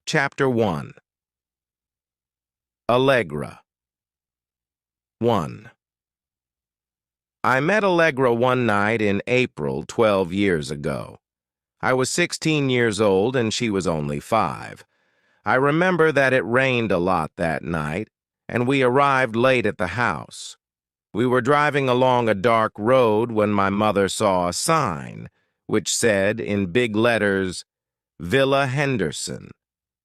Chapter 1. Allegra. 1. I met Allegra one night in April 12 years ago. I was 16 years old and she was only 5. I remember that it rained a lot that night, and we arrived late at the house. We were driving along a dark road when my mother saw a sign, which said in big letters, Villa Henderson,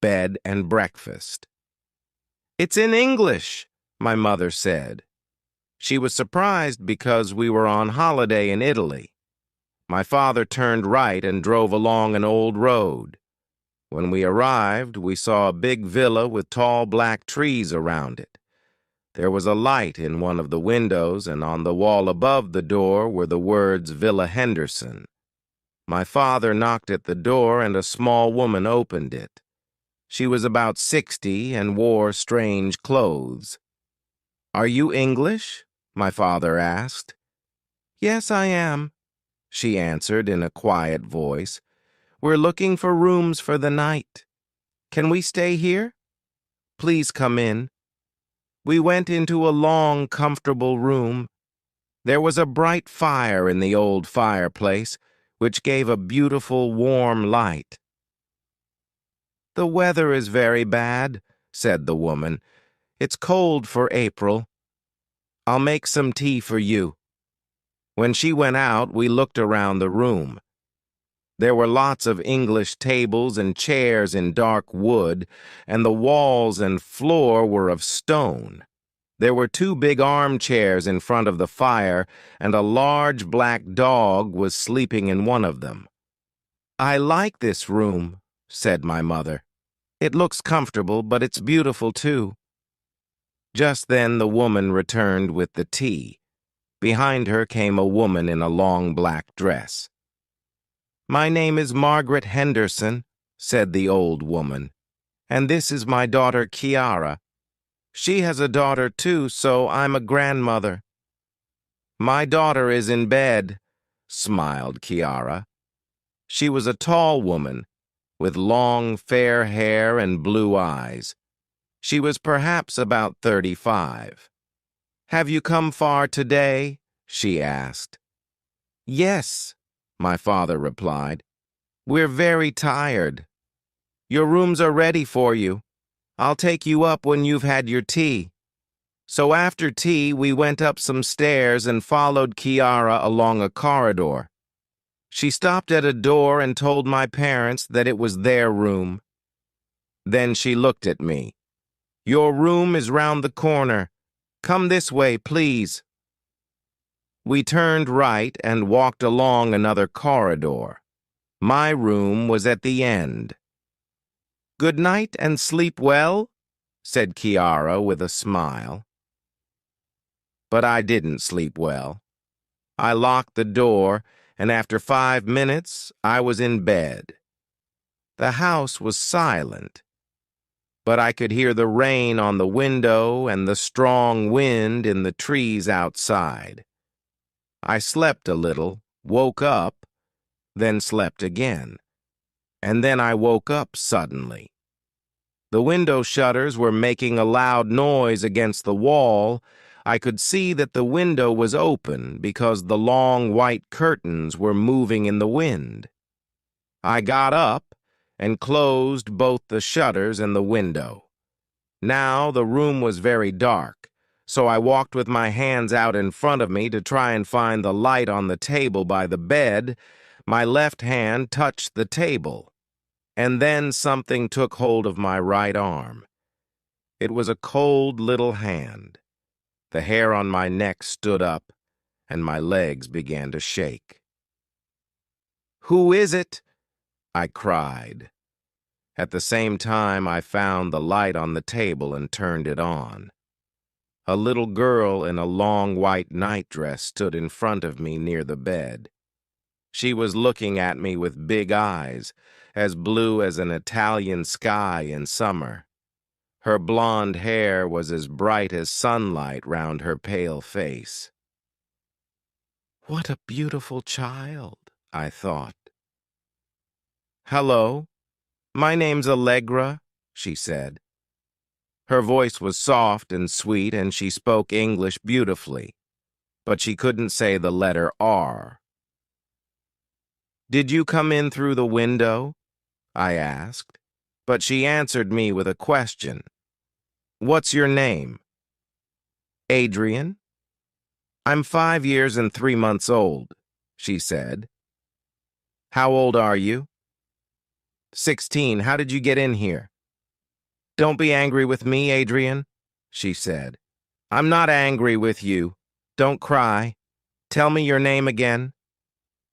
Bed and Breakfast. "It's in English," my mother said. She was surprised because we were on holiday in Italy. My father turned right and drove along an old road. When we arrived, we saw a big villa with tall black trees around it. There was a light in one of the windows, and on the wall above the door were the words Villa Henderson. My father knocked at the door, and a small woman opened it. She was about 60 and wore strange clothes. "Are you English?" my father asked. "Yes, I am," she answered in a quiet voice. "We're looking for rooms for the night. Can we stay here? Please come in." We went into a long, comfortable room. There was a bright fire in the old fireplace, which gave a beautiful, warm light. "The weather is very bad," said the woman. "It's cold for April. I'll make some tea for you." When she went out, we looked around the room. There were lots of English tables and chairs in dark wood, and the walls and floor were of stone. There were 2 big armchairs in front of the fire, and a large black dog was sleeping in one of them. "I like this room," said my mother. "It looks comfortable, but it's beautiful too." Just then the woman returned with the tea. Behind her came a woman in a long black dress. "My name is Margaret Henderson," said the old woman, "and this is my daughter Chiara. She has a daughter too, so I'm a grandmother." "My daughter is in bed," smiled Chiara. She was a tall woman, with long fair hair and blue eyes. She was perhaps about 35. "Have you come far today?" she asked. "Yes," my father replied. "We're very tired. Your rooms are ready for you. I'll take you up when you've had your tea." So after tea, we went up some stairs and followed Chiara along a corridor. She stopped at a door and told my parents that it was their room. Then she looked at me. "Your room is round the corner. Come this way, please." We turned right and walked along another corridor. My room was at the end. "Good night and sleep well," said Chiara with a smile. But I didn't sleep well. I locked the door, and after 5 minutes, I was in bed. The house was silent, but I could hear the rain on the window and the strong wind in the trees outside. I slept a little, woke up, then slept again, and then I woke up suddenly. The window shutters were making a loud noise against the wall. I could see that the window was open because the long white curtains were moving in the wind. I got up and closed both the shutters and the window. Now the room was very dark, so I walked with my hands out in front of me to try and find the light on the table by the bed. My left hand touched the table, and then something took hold of my right arm. It was a cold little hand. The hair on my neck stood up, and my legs began to shake. "Who is it?" I cried. At the same time, I found the light on the table and turned it on. A little girl in a long white nightdress stood in front of me near the bed. She was looking at me with big eyes, as blue as an Italian sky in summer. Her blonde hair was as bright as sunlight round her pale face. "What a beautiful child," I thought. "Hello, my name's Allegra," she said. Her voice was soft and sweet, and she spoke English beautifully, but she couldn't say the letter R. "Did you come in through the window?" I asked, but she answered me with a question. "What's your name?" "Adrian." "I'm 5 years and 3 months old," she said. "How old are you?" 16. "How did you get in here?" "Don't be angry with me, Adrian," she said. "I'm not angry with you. Don't cry. Tell me your name again."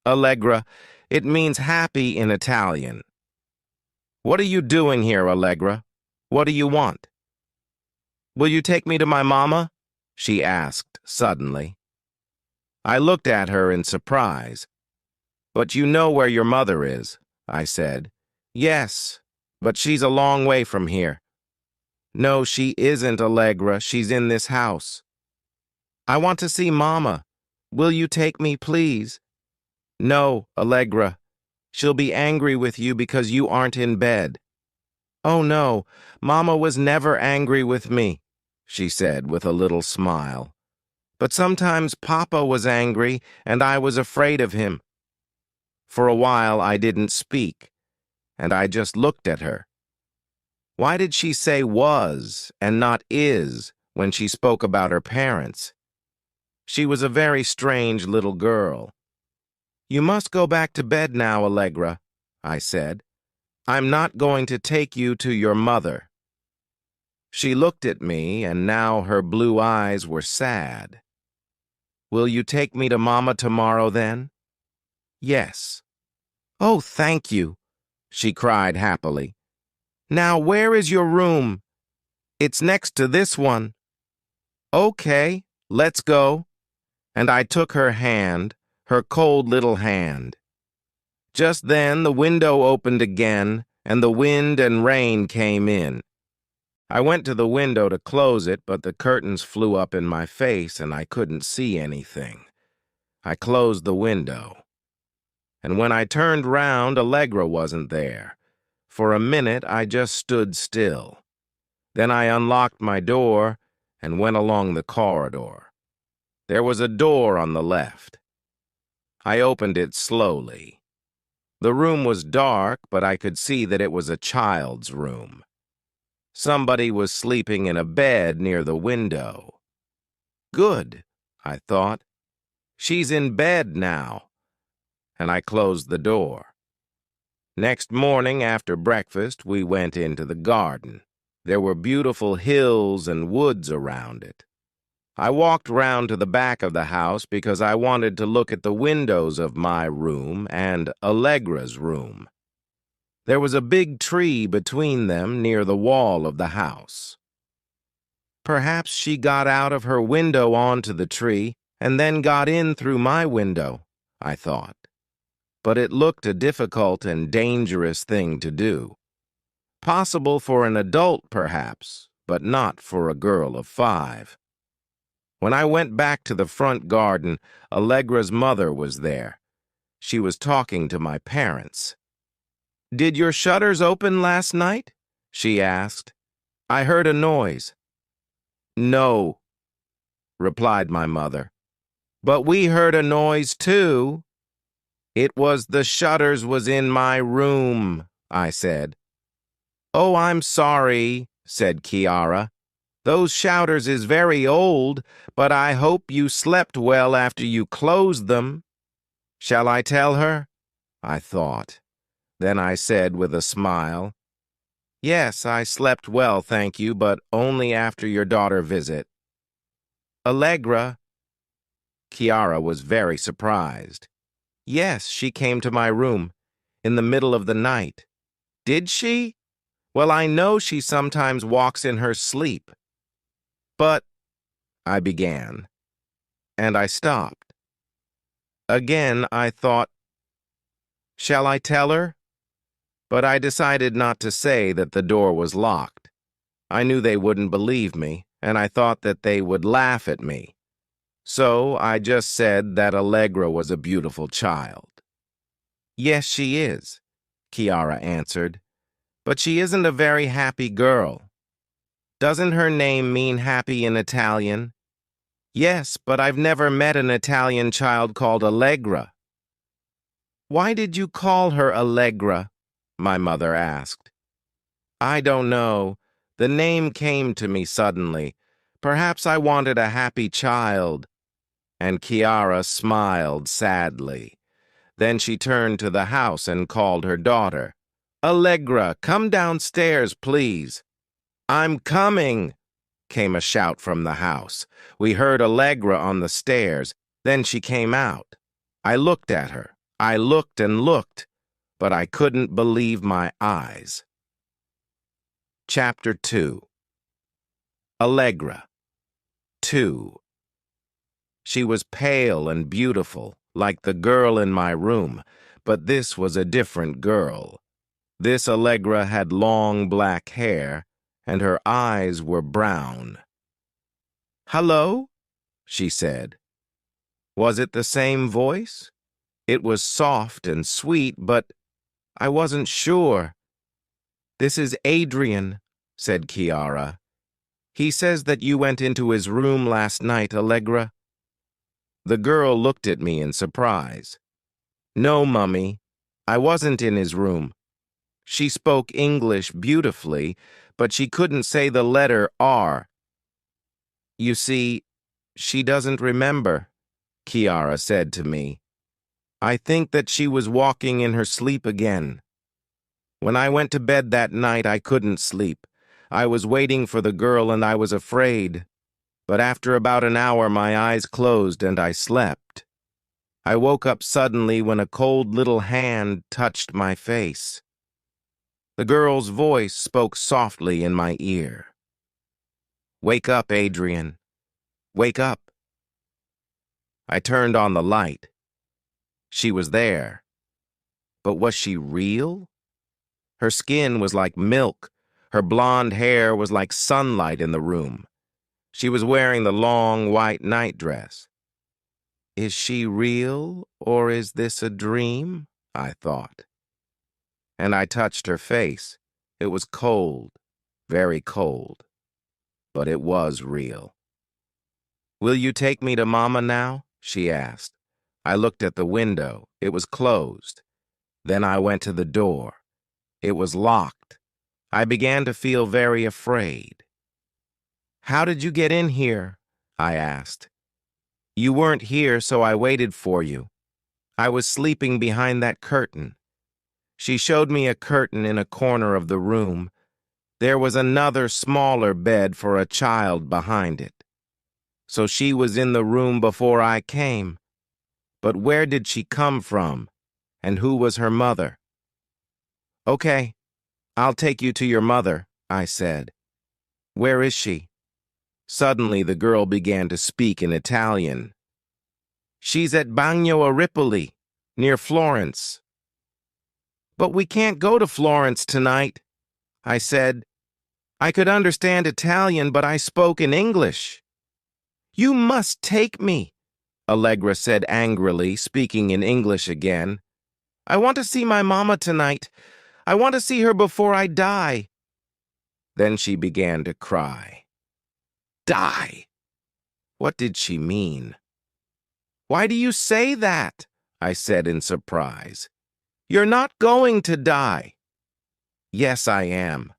"Allegra. It means happy in Italian." "What are you doing here, Allegra? What do you want?" "Will you take me to my mama?" she asked suddenly. I looked at her in surprise. "But you know where your mother is," I said. "Yes, but she's a long way from here." "No, she isn't, Allegra. She's in this house." "I want to see Mama. Will you take me, please?" "No, Allegra. She'll be angry with you because you aren't in bed." "Oh, no, Mama was never angry with me," she said with a little smile. "But sometimes Papa was angry, and I was afraid of him." For a while I didn't speak, and I just looked at her. Why did she say was and not is when she spoke about her parents? She was a very strange little girl. "You must go back to bed now, Allegra," I said. "I'm not going to take you to your mother." She looked at me, and now her blue eyes were sad. "Will you take me to Mama tomorrow, then?" "Yes." "Oh, thank you," she cried happily. "Now, where is your room?" "It's next to this one." "Okay, let's go." And I took her hand, her cold little hand. Just then the window opened again, and the wind and rain came in. I went to the window to close it, but the curtains flew up in my face and I couldn't see anything. I closed the window. And when I turned round, Allegra wasn't there. For a minute, I just stood still. Then I unlocked my door and went along the corridor. There was a door on the left. I opened it slowly. The room was dark, but I could see that it was a child's room. Somebody was sleeping in a bed near the window. Good, I thought. She's in bed now. And I closed the door. Next morning after breakfast, we went into the garden. There were beautiful hills and woods around it. I walked round to the back of the house because I wanted to look at the windows of my room and Allegra's room. There was a big tree between them near the wall of the house. Perhaps she got out of her window onto the tree and then got in through my window, I thought. But it looked a difficult and dangerous thing to do. Possible for an adult, perhaps, but not for a girl of 5. When I went back to the front garden, Allegra's mother was there. She was talking to my parents. "Did your shutters open last night?" she asked. "I heard a noise." "No," replied my mother. "But we heard a noise too." "It was the shutters was in my room," I said. "Oh, I'm sorry," said Kiara. "Those shutters is very old, but I hope you slept well after you closed them." Shall I tell her? I thought. Then I said with a smile, "Yes, I slept well, thank you, but only after your daughter visit." "Allegra?" Kiara was very surprised. "Yes, she came to my room, in the middle of the night." "Did she? Well, I know she sometimes walks in her sleep." "But," I began, and I stopped. Again I thought, shall I tell her? But I decided not to say that the door was locked. I knew they wouldn't believe me, and I thought that they would laugh at me. So I just said that Allegra was a beautiful child. "Yes, she is," Kiara answered. But she isn't a very happy girl. Doesn't her name mean happy in Italian? Yes, but I've never met an Italian child called Allegra. Why did you call her Allegra? My mother asked. I don't know. The name came to me suddenly. Perhaps I wanted a happy child. And Chiara smiled sadly. Then she turned to the house and called her daughter. Allegra, come downstairs, please. I'm coming, came a shout from the house. We heard Allegra on the stairs. Then she came out. I looked at her. I looked and looked, but I couldn't believe my eyes. Chapter 2. Allegra. 2. She was pale and beautiful, like the girl in my room, but this was a different girl. This Allegra had long black hair, and her eyes were brown. Hello? She said. Was it the same voice? It was soft and sweet, but I wasn't sure. This is Adrian, said Chiara. He says that you went into his room last night, Allegra. The girl looked at me in surprise. No, Mummy, I wasn't in his room. She spoke English beautifully, but she couldn't say the letter R. You see, she doesn't remember, Chiara said to me. I think that she was walking in her sleep again. When I went to bed that night, I couldn't sleep. I was waiting for the girl and I was afraid. But after about an hour, my eyes closed and I slept. I woke up suddenly when a cold little hand touched my face. The girl's voice spoke softly in my ear. Wake up, Adrian. Wake up. I turned on the light. She was there. But was she real? Her skin was like milk. Her blonde hair was like sunlight in the room. She was wearing the long white nightdress. Is she real, or is this a dream? I thought. And I touched her face. It was cold, very cold. But it was real. Will you take me to Mama now? She asked. I looked at the window. It was closed. Then I went to the door. It was locked. I began to feel very afraid. How did you get in here? I asked. You weren't here, so I waited for you. I was sleeping behind that curtain. She showed me a curtain in a corner of the room. There was another smaller bed for a child behind it. So she was in the room before I came. But where did she come from? And who was her mother? Okay, I'll take you to your mother, I said. Where is she? Suddenly the girl began to speak in Italian. She's at Bagno a Ripoli, near Florence. But we can't go to Florence tonight, I said. I could understand Italian, but I spoke in English. You must take me, Allegra said angrily, speaking in English again. I want to see my mama tonight. I want to see her before I die. Then she began to cry. Die? What did she mean? Why do you say that? I said in surprise. You're not going to die. Yes, I am.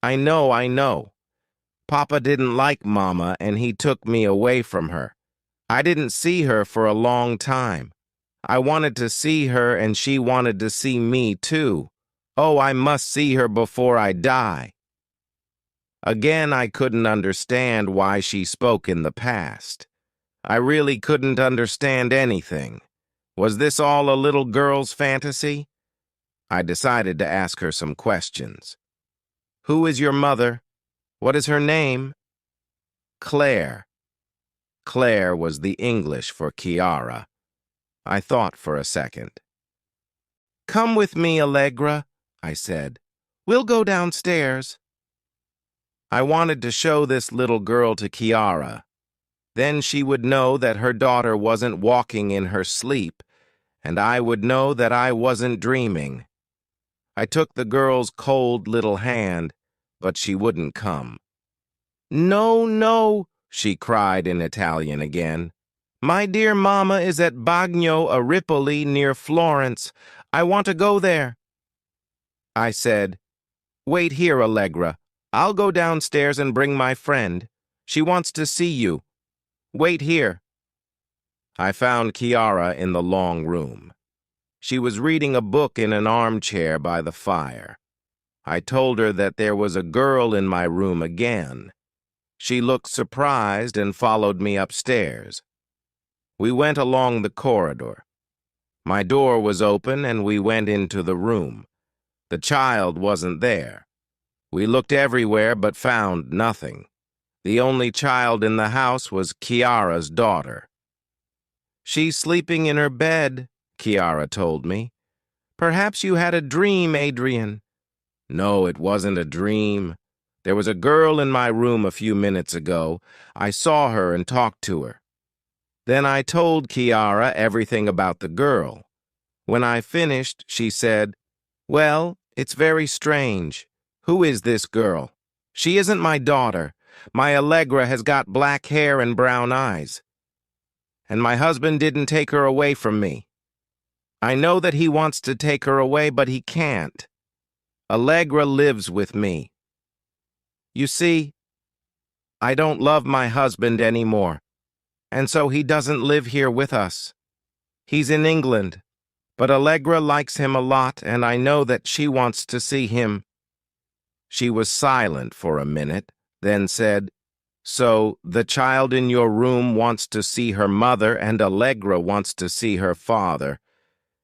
I know. Papa didn't like Mama and he took me away from her. I didn't see her for a long time. I wanted to see her and she wanted to see me too. Oh, I must see her before I die. Again, I couldn't understand why she spoke in the past. I really couldn't understand anything. Was this all a little girl's fantasy? I decided to ask her some questions. Who is your mother? What is her name? Claire. Claire was the English for Chiara. I thought for a second. Come with me, Allegra, I said. We'll go downstairs. I wanted to show this little girl to Chiara. Then she would know that her daughter wasn't walking in her sleep, and I would know that I wasn't dreaming. I took the girl's cold little hand, but she wouldn't come. "No, no," she cried in Italian again. "My dear mamma is at Bagno a Ripoli near Florence. I want to go there." I said, "Wait here, Allegra. I'll go downstairs and bring my friend. She wants to see you. Wait here." I found Chiara in the long room. She was reading a book in an armchair by the fire. I told her that there was a girl in my room again. She looked surprised and followed me upstairs. We went along the corridor. My door was open and we went into the room. The child wasn't there. We looked everywhere but found nothing. The only child in the house was Chiara's daughter. "She's sleeping in her bed," Chiara told me. "Perhaps you had a dream, Adrian." "No, it wasn't a dream. There was a girl in my room a few minutes ago. I saw her and talked to her." Then I told Chiara everything about the girl. When I finished, she said, "Well, it's very strange. Who is this girl? She isn't my daughter. My Allegra has got black hair and brown eyes. And my husband didn't take her away from me. I know that he wants to take her away, but he can't. Allegra lives with me. You see, I don't love my husband anymore, and so he doesn't live here with us. He's in England, but Allegra likes him a lot, and I know that she wants to see him." She was silent for a minute, then said, "So the child in your room wants to see her mother and Allegra wants to see her father.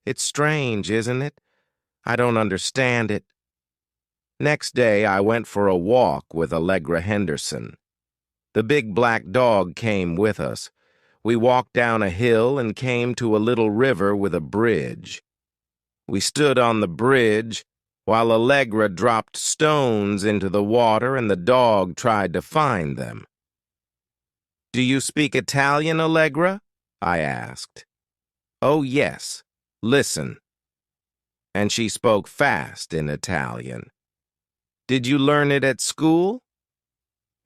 It's strange, isn't it? I don't understand it." Next day, I went for a walk with Allegra Henderson. The big black dog came with us. We walked down a hill and came to a little river with a bridge. We stood on the bridge while Allegra dropped stones into the water and the dog tried to find them. "Do you speak Italian, Allegra?" I asked. "Oh, yes. Listen." And she spoke fast in Italian. "Did you learn it at school?"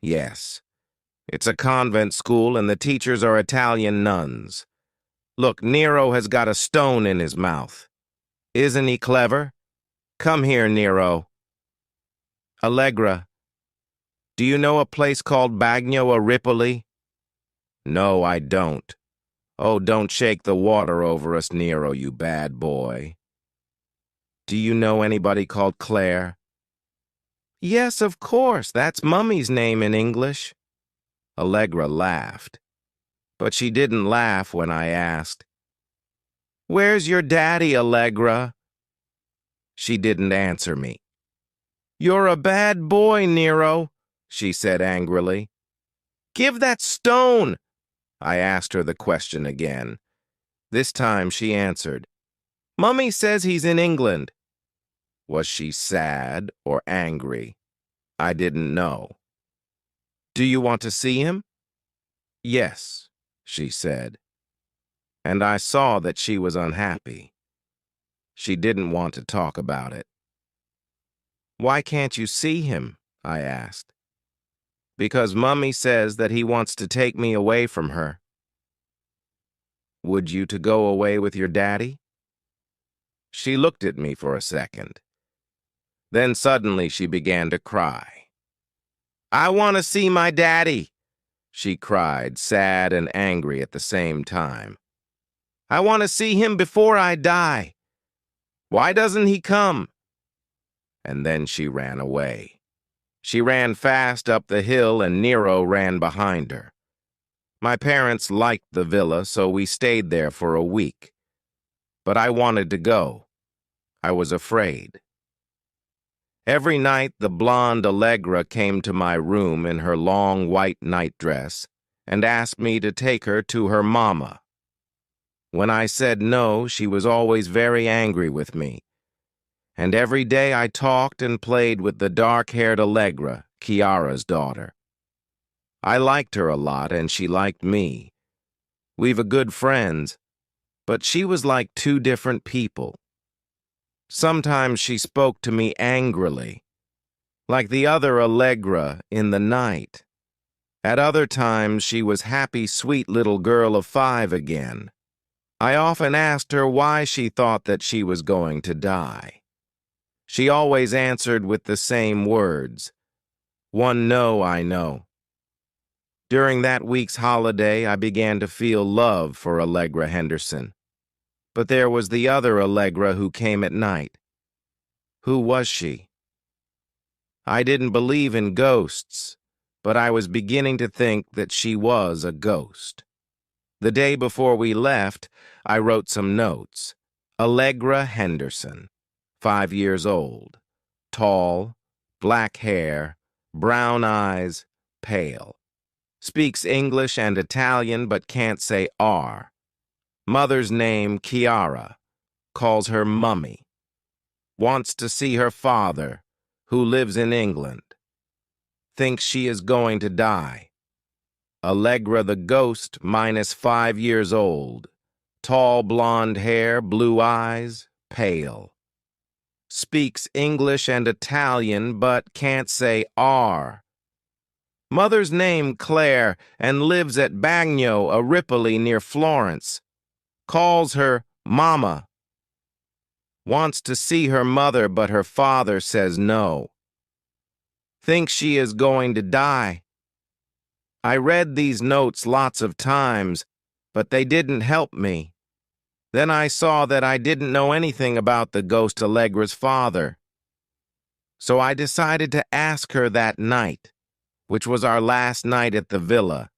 "Yes. It's a convent school and the teachers are Italian nuns. Look, Nero has got a stone in his mouth. Isn't he clever? Come here, Nero." "Allegra, do you know a place called Bagno a Ripoli?" "No, I don't." "Oh, don't shake the water over us, Nero, you bad boy." "Do you know anybody called Claire?" "Yes, of course. That's Mummy's name in English." Allegra laughed. But she didn't laugh when I asked, "Where's your daddy, Allegra?" She didn't answer me. "You're a bad boy, Nero," she said angrily. "Give that stone!" I asked her the question again. This time she answered, "Mummy says he's in England." Was she sad or angry? I didn't know. "Do you want to see him?" "Yes," she said. And I saw that she was unhappy. She didn't want to talk about it. "Why can't you see him?" I asked. "Because Mummy says that he wants to take me away from her." "Would you to go away with your daddy?" She looked at me for a second. Then suddenly she began to cry. "I want to see my daddy," she cried, sad and angry at the same time. "I want to see him before I die. Why doesn't he come?" And then she ran away. She ran fast up the hill and Nero ran behind her. My parents liked the villa, so we stayed there for a week. But I wanted to go. I was afraid. Every night the blonde Allegra came to my room in her long white nightdress and asked me to take her to her mama. When I said no, she was always very angry with me. And every day I talked and played with the dark-haired Allegra, Chiara's daughter. I liked her a lot and she liked me. We were good friends, but she was like two different people. Sometimes she spoke to me angrily, like the other Allegra in the night. At other times, she was happy, sweet little girl of 5 again. I often asked her why she thought that she was going to die. She always answered with the same words, "One no, I know." During that week's holiday, I began to feel love for Allegra Henderson. But there was the other Allegra who came at night. Who was she? I didn't believe in ghosts, but I was beginning to think that she was a ghost. The day before we left, I wrote some notes. Allegra Henderson, 5 years old, tall, black hair, brown eyes, pale. Speaks English and Italian but can't say R. Mother's name Chiara, calls her Mummy. Wants to see her father, who lives in England. Thinks she is going to die. Allegra the ghost, minus 5 years old. Tall blonde hair, blue eyes, pale. Speaks English and Italian but can't say R. Mother's name Claire and lives at Bagno, a Ripoli near Florence. Calls her Mama. Wants to see her mother, but her father says no. Thinks she is going to die. I read these notes lots of times, but they didn't help me. Then I saw that I didn't know anything about the ghost Allegra's father. So I decided to ask her that night, which was our last night at the villa.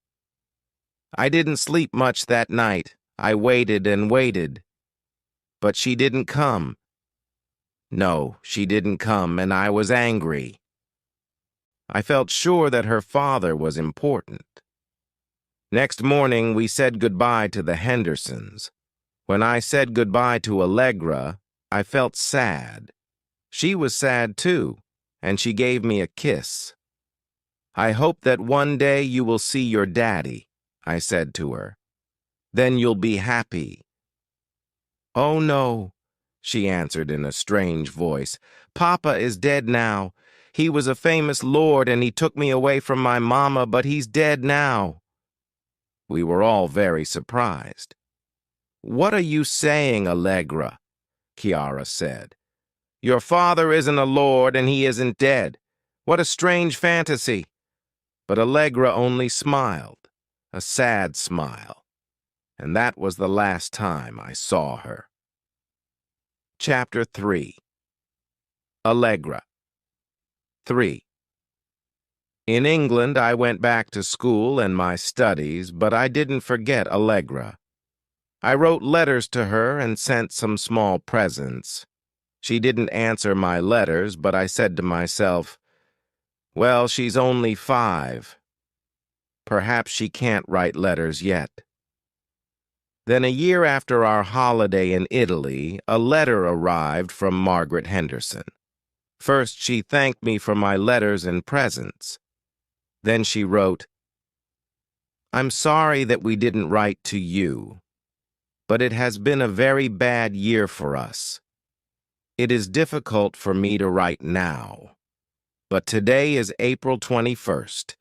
I didn't sleep much that night. I waited and waited. But she didn't come. No, she didn't come, and I was angry. I felt sure that her father was important. Next morning, we said goodbye to the Hendersons. When I said goodbye to Allegra, I felt sad. She was sad too, and she gave me a kiss. I hope that one day you will see your daddy, I said to her. Then you'll be happy. Oh no, she answered in a strange voice. Papa is dead now. He was a famous lord and he took me away from my mama, but he's dead now. We were all very surprised. What are you saying, Allegra? Chiara said. Your father isn't a lord and he isn't dead. What a strange fantasy. But Allegra only smiled, a sad smile. And that was the last time I saw her. Chapter 3. Allegra. 3. In England, I went back to school and my studies, but I didn't forget Allegra. I wrote letters to her and sent some small presents. She didn't answer my letters, but I said to myself, well, she's only 5. Perhaps she can't write letters yet. Then a year after our holiday in Italy, a letter arrived from Margaret Henderson. First, she thanked me for my letters and presents. Then she wrote, I'm sorry that we didn't write to you, but it has been a very bad year for us. It is difficult for me to write now, but today is April 21st,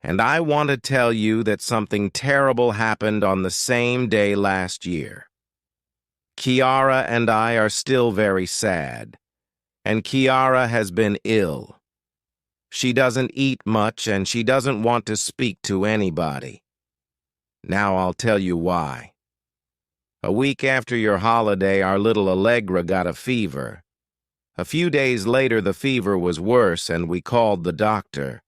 and I want to tell you that something terrible happened on the same day last year. Chiara and I are still very sad, and Chiara has been ill. She doesn't eat much, and she doesn't want to speak to anybody. Now I'll tell you why. A week after your holiday, our little Allegra got a fever. A few days later, the fever was worse, and we called the doctor.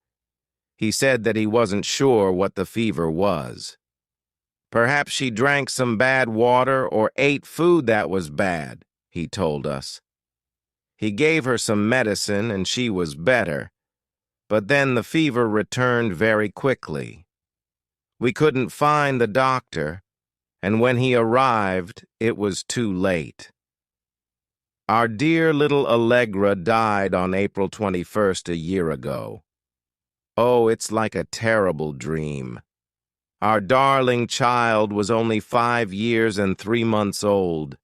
He said that he wasn't sure what the fever was. Perhaps she drank some bad water or ate food that was bad, he told us. He gave her some medicine, and she was better. But then the fever returned very quickly. We couldn't find the doctor, and when he arrived, it was too late. Our dear little Allegra died on April 21st a year ago. Oh, it's like a terrible dream. Our darling child was only 5 years and 3 months old.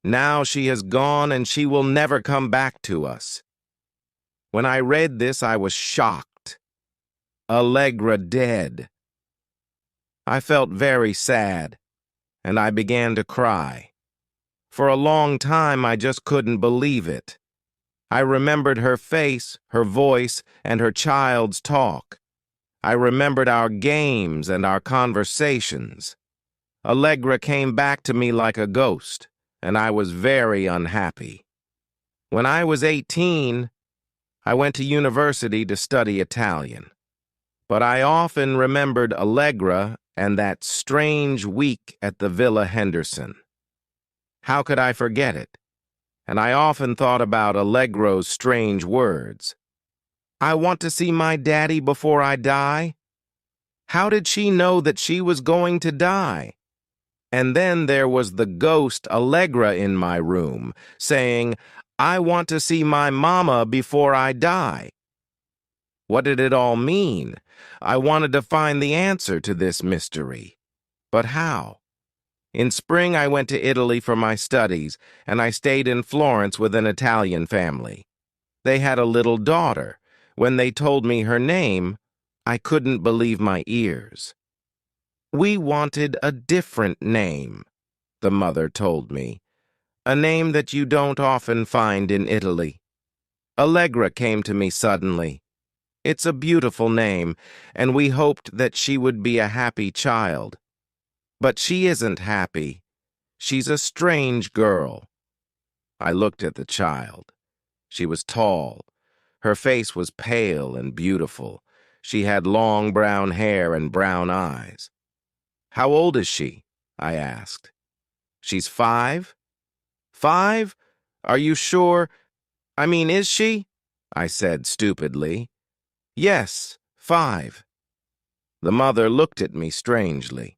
Now she has gone and she will never come back to us. When I read this, I was shocked. Allegra dead. I felt very sad, and I began to cry. For a long time, I just couldn't believe it. I remembered her face, her voice, and her child's talk. I remembered our games and our conversations. Allegra came back to me like a ghost, and I was very unhappy. When I was 18, I went to university to study Italian. But I often remembered Allegra and that strange week at the Villa Henderson. How could I forget it? And I often thought about Allegra's strange words. I want to see my daddy before I die. How did she know that she was going to die? And then there was the ghost Allegra in my room, saying, I want to see my mama before I die. What did it all mean? I wanted to find the answer to this mystery. But how? In spring, I went to Italy for my studies, and I stayed in Florence with an Italian family. They had a little daughter. When they told me her name, I couldn't believe my ears. We wanted a different name, the mother told me. A name that you don't often find in Italy. Allegra came to me suddenly. It's a beautiful name, and we hoped that she would be a happy child. But she isn't happy. She's a strange girl. I looked at the child. She was tall. Her face was pale and beautiful. She had long brown hair and brown eyes. How old is she? I asked. She's 5? 5? Are you sure? I mean, is she? I said stupidly. Yes, 5. The mother looked at me strangely.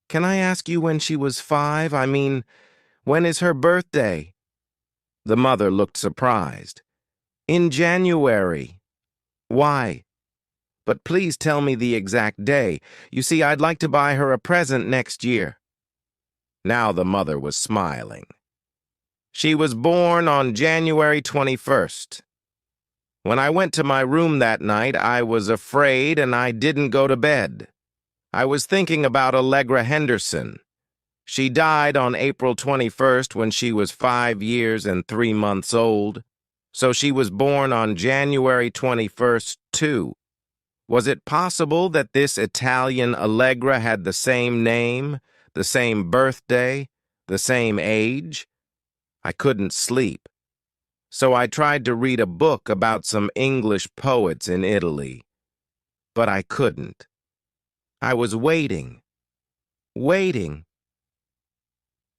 Can I ask you when she was 5? I mean, when is her birthday? The mother looked surprised. In January. Why? But please tell me the exact day. You see, I'd like to buy her a present next year. Now the mother was smiling. She was born on January 21st. When I went to my room that night, I was afraid and I didn't go to bed. I was thinking about Allegra Henderson. She died on April 21st when she was 5 years and 3 months old. So she was born on January 21st, too. Was it possible that this Italian Allegra had the same name, the same birthday, the same age? I couldn't sleep. So I tried to read a book about some English poets in Italy. But I couldn't. I was waiting.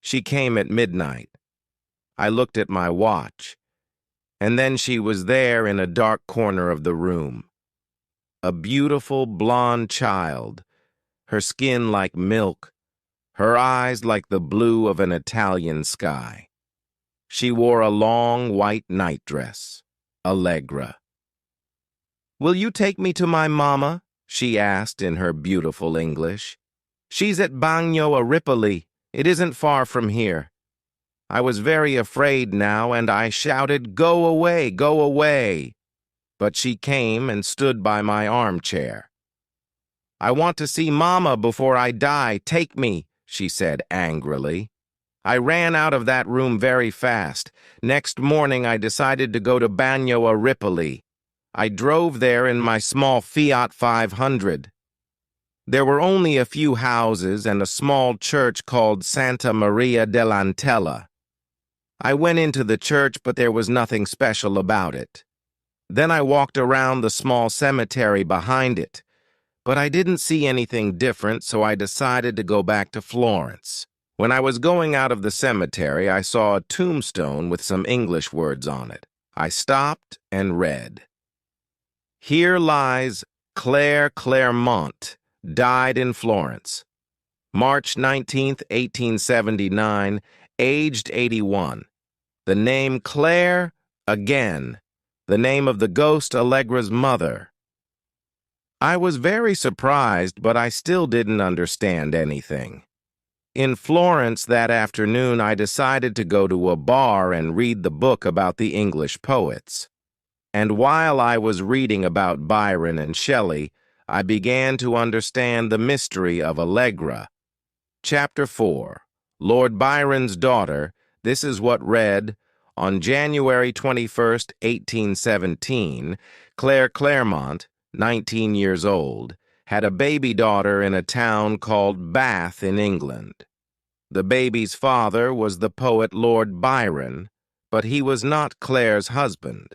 She came at midnight. I looked at my watch. And then she was there in a dark corner of the room. A beautiful blonde child, her skin like milk, her eyes like the blue of an Italian sky. She wore a long white nightdress, Allegra. Will you take me to my mama? She asked in her beautiful English. She's at Bagno a Ripoli. It isn't far from here. I was very afraid now, and I shouted, Go away, go away. But she came and stood by my armchair. I want to see Mama before I die. Take me, she said angrily. I ran out of that room very fast. Next morning, I decided to go to Bagno a Ripoli. I drove there in my small Fiat 500. There were only a few houses and a small church called Santa Maria dell'Antella. I went into the church, but there was nothing special about it. Then I walked around the small cemetery behind it, but I didn't see anything different, so I decided to go back to Florence. When I was going out of the cemetery, I saw a tombstone with some English words on it. I stopped and read. Here lies Claire Clairmont, died in Florence. March 19, 1879, aged 81. The name Claire, again. The name of the ghost Allegra's mother. I was very surprised, but I still didn't understand anything. In Florence that afternoon, I decided to go to a bar and read the book about the English poets. And while I was reading about Byron and Shelley, I began to understand the mystery of Allegra. Chapter 4. Lord Byron's Daughter. This is what read, on January 21st, 1817, Claire Clairmont, 19 years old, had a baby daughter in a town called Bath in England. The baby's father was the poet Lord Byron, but he was not Claire's husband.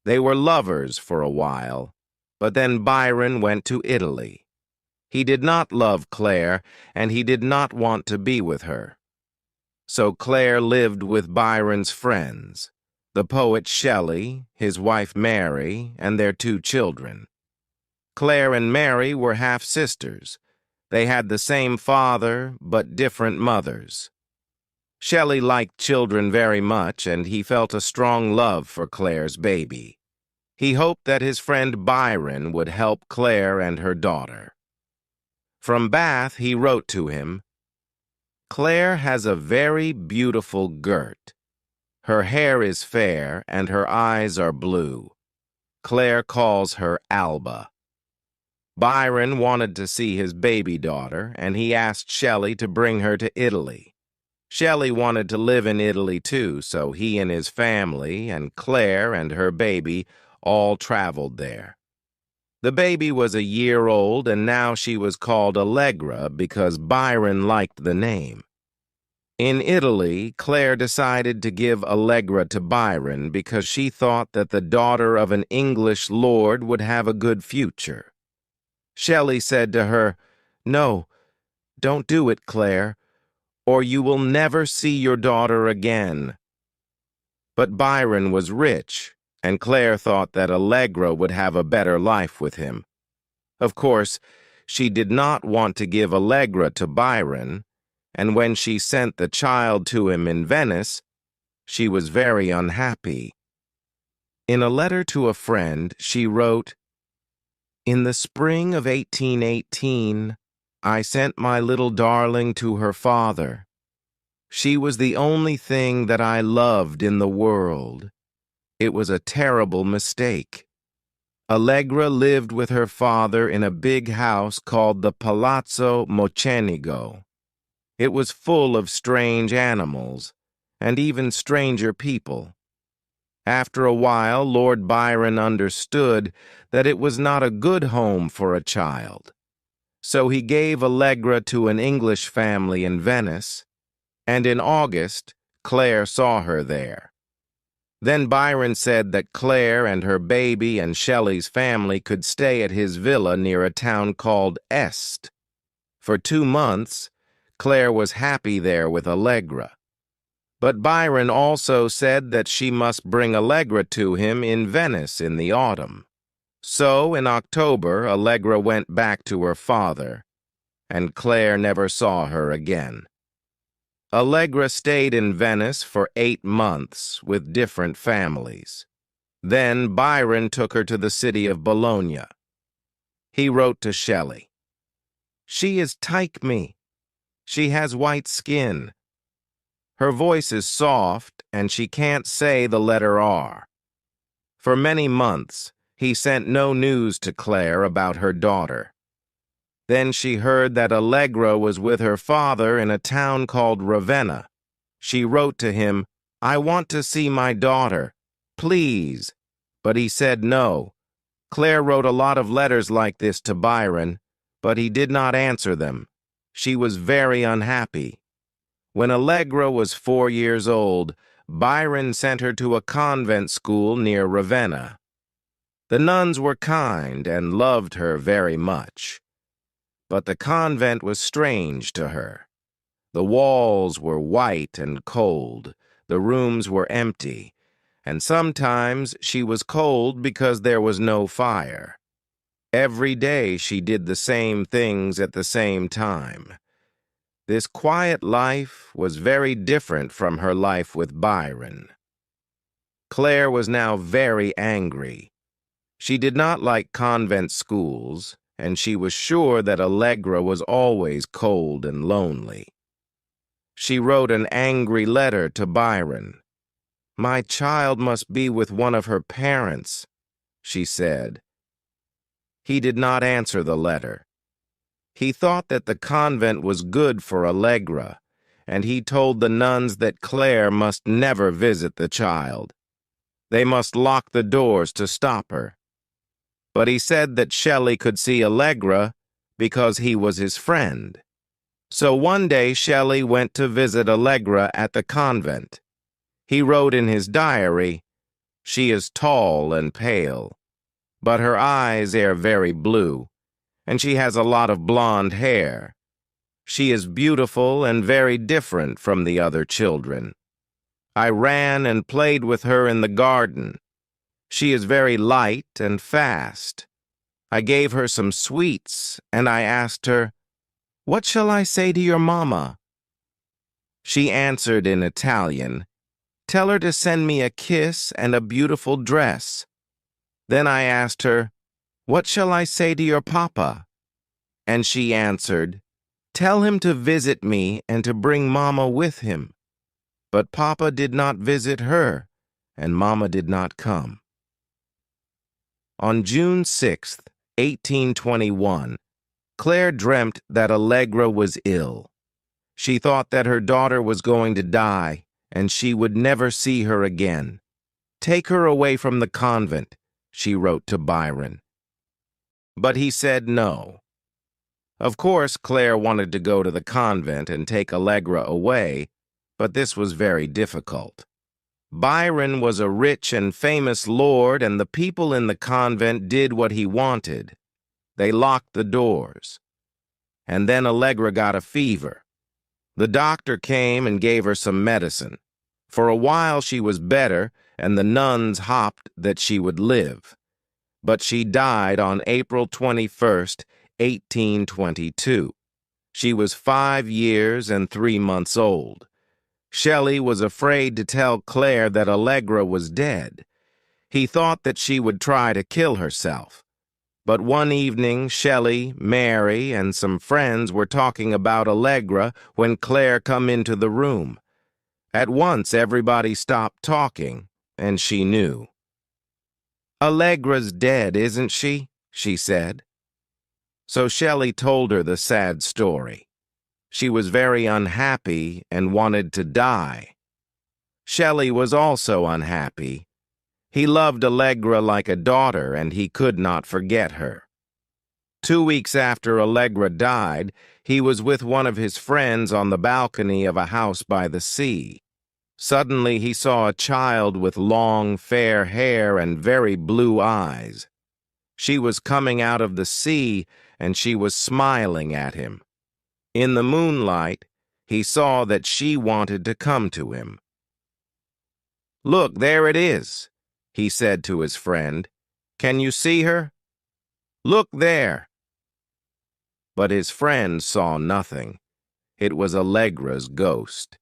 They were lovers for a while, but then Byron went to Italy. He did not love Claire, and he did not want to be with her. So Claire lived with Byron's friends, the poet Shelley, his wife Mary, and their 2 children. Claire and Mary were half-sisters. They had the same father, but different mothers. Shelley liked children very much, and he felt a strong love for Claire's baby. He hoped that his friend Byron would help Claire and her daughter. From Bath, he wrote to him, "Claire has a very beautiful girt. Her hair is fair, and her eyes are blue. Claire calls her Alba." Byron wanted to see his baby daughter, and he asked Shelley to bring her to Italy. Shelley wanted to live in Italy too, so he and his family, and Claire and her baby, all traveled there. The baby was a year old, and now she was called Allegra because Byron liked the name. In Italy, Claire decided to give Allegra to Byron because she thought that the daughter of an English lord would have a good future. Shelley said to her, "No, don't do it, Claire, or you will never see your daughter again." But Byron was rich, and Claire thought that Allegra would have a better life with him. Of course, she did not want to give Allegra to Byron, and when she sent the child to him in Venice, she was very unhappy. In a letter to a friend, she wrote, "In the spring of 1818, I sent my little darling to her father. She was the only thing that I loved in the world. It was a terrible mistake. Allegra lived with her father in a big house called the Palazzo Mocenigo. It was full of strange animals, and even stranger people. After a while, Lord Byron understood that it was not a good home for a child. So he gave Allegra to an English family in Venice, and in August, Claire saw her there. Then Byron said that Claire and her baby and Shelley's family could stay at his villa near a town called Este. For 2 months, Claire was happy there with Allegra. But Byron also said that she must bring Allegra to him in Venice in the autumn. So, in October, Allegra went back to her father, and Claire never saw her again. Allegra stayed in Venice for 8 months with different families. Then Byron took her to the city of Bologna. He wrote to Shelley, "She is like me. She has white skin. Her voice is soft, and she can't say the letter R." For many months, he sent no news to Claire about her daughter. Then she heard that Allegra was with her father in a town called Ravenna. She wrote to him, "I want to see my daughter, please." But he said no. Claire wrote a lot of letters like this to Byron, but he did not answer them. She was very unhappy. When Allegra was 4 years old, Byron sent her to a convent school near Ravenna. The nuns were kind and loved her very much. But the convent was strange to her. The walls were white and cold, the rooms were empty, and sometimes she was cold because there was no fire. Every day she did the same things at the same time. This quiet life was very different from her life with Byron. Claire was now very angry. She did not like convent schools, and she was sure that Allegra was always cold and lonely. She wrote an angry letter to Byron. "My child must be with one of her parents," she said. He did not answer the letter. He thought that the convent was good for Allegra, and he told the nuns that Claire must never visit the child. They must lock the doors to stop her. But he said that Shelley could see Allegra because he was his friend. So one day Shelley went to visit Allegra at the convent. He wrote in his diary, "She is tall and pale, but her eyes are very blue, and she has a lot of blonde hair. She is beautiful and very different from the other children. I ran and played with her in the garden. She is very light and fast. I gave her some sweets, and I asked her, 'What shall I say to your mama?' She answered in Italian, 'Tell her to send me a kiss and a beautiful dress.' Then I asked her, 'What shall I say to your papa?' And she answered, 'Tell him to visit me and to bring Mama with him.' But Papa did not visit her, and Mama did not come." On June 6, 1821, Claire dreamt that Allegra was ill. She thought that her daughter was going to die, and she would never see her again. "Take her away from the convent," she wrote to Byron. But he said no. Of course, Claire wanted to go to the convent and take Allegra away, but this was very difficult. Byron was a rich and famous lord, and the people in the convent did what he wanted. They locked the doors. And then Allegra got a fever. The doctor came and gave her some medicine. For a while she was better, and the nuns hoped that she would live. But she died on April 21st, 1822. She was 5 years and 3 months old. Shelley was afraid to tell Claire that Allegra was dead. He thought that she would try to kill herself. But one evening, Shelley, Mary, and some friends were talking about Allegra when Claire come into the room. At once everybody stopped talking, and she knew. "Allegra's dead, isn't she?" she said. So Shelley told her the sad story. She was very unhappy and wanted to die. Shelley was also unhappy. He loved Allegra like a daughter, and he could not forget her. 2 weeks after Allegra died, he was with one of his friends on the balcony of a house by the sea. Suddenly he saw a child with long, fair hair and very blue eyes. She was coming out of the sea, and she was smiling at him. In the moonlight, he saw that she wanted to come to him. "Look, there it is," he said to his friend. "Can you see her? Look there." But his friend saw nothing. It was Allegra's ghost.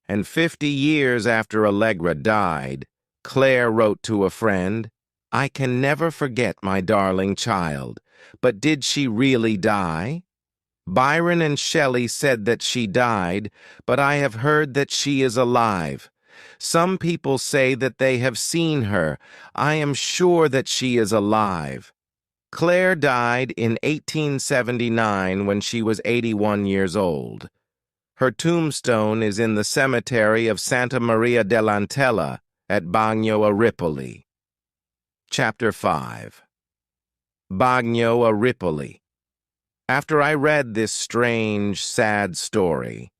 And 50 years after Allegra died, Claire wrote to a friend, "I can never forget my darling child, but did she really die? Byron and Shelley said that she died, but I have heard that she is alive. Some people say that they have seen her. I am sure that she is alive." Claire died in 1879 when she was 81 years old. Her tombstone is in the cemetery of Santa Maria dell'Antella at Bagno a Ripoli. Chapter 5. Bagno a Ripoli. After I read this strange, sad story,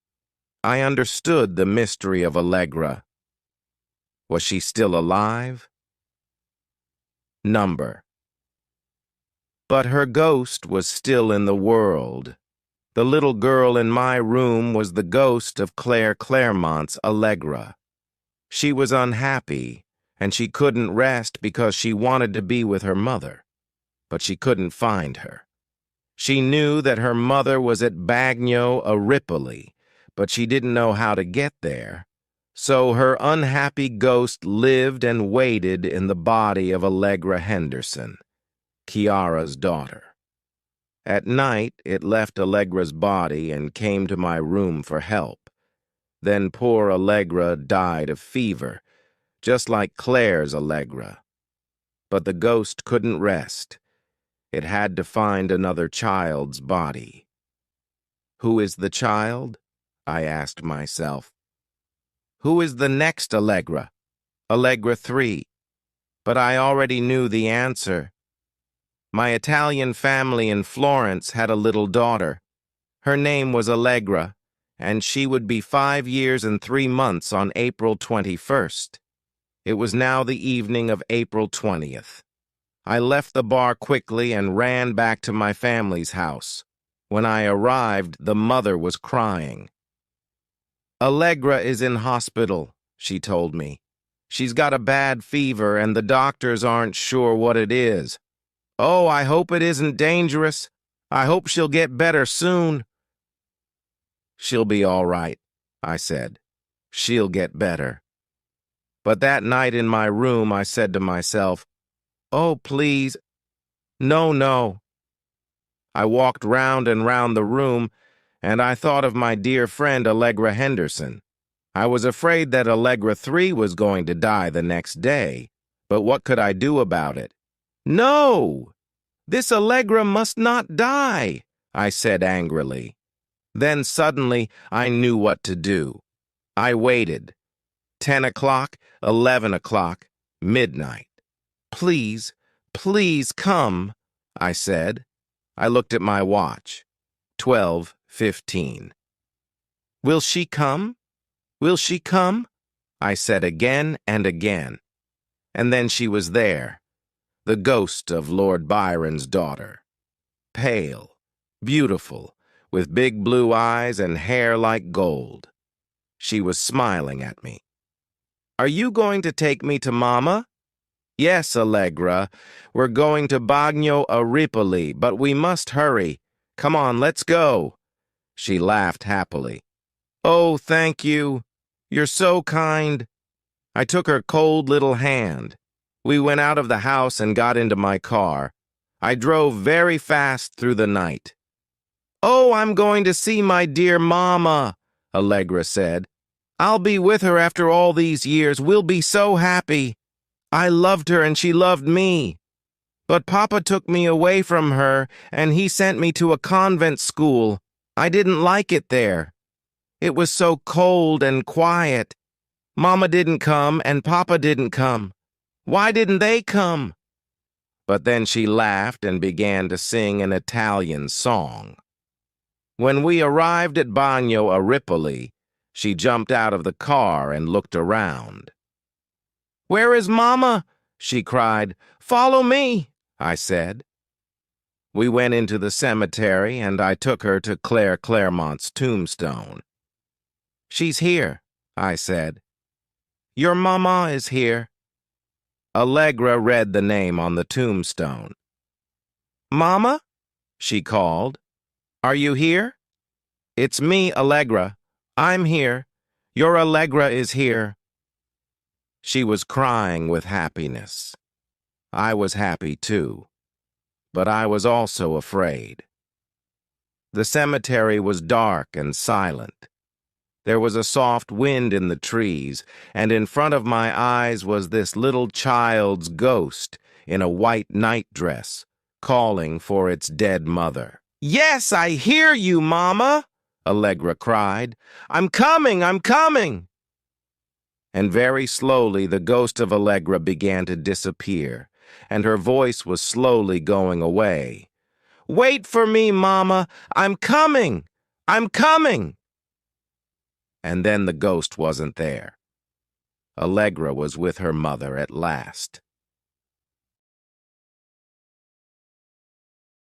I understood the mystery of Allegra. Was she still alive? Number. But her ghost was still in the world. The little girl in my room was the ghost of Claire Claremont's Allegra. She was unhappy, and she couldn't rest because she wanted to be with her mother, but she couldn't find her. She knew that her mother was at Bagno a Ripoli, but she didn't know how to get there. So her unhappy ghost lived and waited in the body of Allegra Henderson, Chiara's daughter. At night, it left Allegra's body and came to my room for help. Then poor Allegra died of fever, just like Claire's Allegra. But the ghost couldn't rest. It had to find another child's body. Who is the child? I asked myself. Who is the next Allegra? Allegra 3. But I already knew the answer. My Italian family in Florence had a little daughter. Her name was Allegra, and she would be 5 years and 3 months on April 21st. It was now the evening of April 20th. I left the bar quickly and ran back to my family's house. When I arrived, the mother was crying. Allegra is in hospital, she told me. She's got a bad fever and the doctors aren't sure what it is. Oh, I hope it isn't dangerous. I hope she'll get better soon. She'll be all right, I said. She'll get better. But that night in my room, I said to myself, oh, please, no, no. I walked round and round the room, and I thought of my dear friend Allegra Henderson. I was afraid that Allegra 3 was going to die the next day, but what could I do about it? No! This Allegra must not die, I said angrily. Then suddenly I knew what to do. I waited. 10 o'clock, 11 o'clock, midnight. Please, please come, I said. I looked at my watch. 12:15. Will she come? Will she come? I said again and again. And then she was there, the ghost of Lord Byron's daughter. Pale, beautiful, with big blue eyes and hair like gold. She was smiling at me. Are you going to take me to Mama? Yes, Allegra. We're going to Bagno a Ripoli, but we must hurry. Come on, let's go. She laughed happily. Oh, thank you. You're so kind. I took her cold little hand. We went out of the house and got into my car. I drove very fast through the night. Oh, I'm going to see my dear Mama, Allegra said. I'll be with her after all these years. We'll be so happy. I loved her and she loved me. But Papa took me away from her and he sent me to a convent school. I didn't like it there. It was so cold and quiet. Mama didn't come and Papa didn't come. Why didn't they come? But then she laughed and began to sing an Italian song. When we arrived at Bagno a Ripoli, she jumped out of the car and looked around. Where is Mama? She cried. Follow me, I said. We went into the cemetery and I took her to Claire Claremont's tombstone. She's here, I said. Your Mama is here. Allegra read the name on the tombstone. Mama? She called. Are you here? It's me, Allegra. I'm here. Your Allegra is here. She was crying with happiness. I was happy too, but I was also afraid. The cemetery was dark and silent. There was a soft wind in the trees, and in front of my eyes was this little child's ghost in a white nightdress, calling for its dead mother. Yes, I hear you, Mama, Allegra cried. I'm coming, I'm coming. And very slowly the ghost of Allegra began to disappear, and her voice was slowly going away. Wait for me, Mama, I'm coming, I'm coming. And then the ghost wasn't there. Allegra was with her mother at last.